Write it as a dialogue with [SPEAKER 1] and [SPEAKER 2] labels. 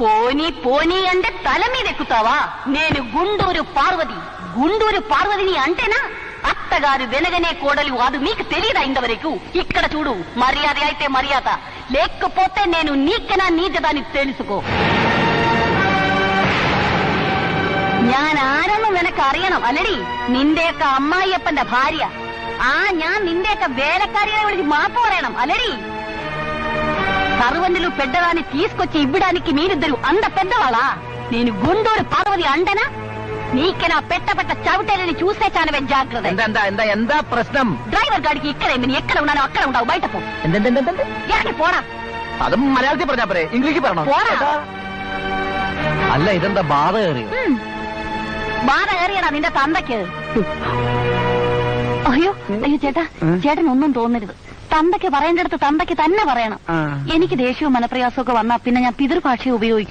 [SPEAKER 1] పోనీ పోనీ అంటే తల మీద ఎక్కుతావా? నేను గుండూరు పార్వతిని అంటేనా? అత్తగారు వెనగనే కోడలు అది మీకు తెలియదా ఇంతవరకు? ఇక్కడ చూడు, మర్యాద అయితే మర్యాద, లేకపోతే నేను నీకనా నీచదాన్ని తెలుసుకో. ഞാൻ ആരെന്ന് നിനക്ക് അറിയണം അല്ലടി? നിന്റെയൊക്കെ അമ്മായിയപ്പന്റെ ഭാര്യ. ഞാൻ നിന്റെയൊക്കെ വേലക്കാരികളെ വിളിച്ച് മാപ്പ് പറയണം అల్లడి? సర్వంతులు పెద్దదాన్ని తీసుకొచ్చి ఇవ్వడానికి మీరిద్దరు అంత పెద్దవాళ్ళా? నేను గుండూరు పార్వతి అంటనా? నీకెనా పెట్ట చవిటేలని చూసే చానవే జాగ్రత్త.
[SPEAKER 2] എന്താ പ്രശ്നം?
[SPEAKER 1] ഡ്രൈവർ ഗാഡിക്ക് ഇക്കടെ എక్కడ ఉన్నానോ అక్కడ ഉണ്ടാവും, బయట పో. ഇറങ്ങി പോടാ.
[SPEAKER 2] അതും മലയാളത്തിൽ പറഞ്ഞാ പോരെ, ഇംഗ്ലീഷിൽ പറഞ്ഞോ?
[SPEAKER 1] പോടാ.
[SPEAKER 2] അല്ല, ഇതെന്താ ബാധ കയറിയോ?
[SPEAKER 1] ബാധ കയറിയടാ നിന്റെ തന്തയ്ക്ക്. അയ്യോ ചേട്ടാ, ചേട്ടനൊന്നും തോന്നരുത്. തന്തയ്ക്ക് പറയേണ്ടടുത്ത് തന്തയ്ക്ക് തന്നെ പറയണം. എനിക്ക് ദേഷ്യവും മനപ്രയാസവും ഒക്കെ വന്നാ പിന്നെ ഞാൻ പിതൃഭാഷയെ ഉപയോഗിക്കും.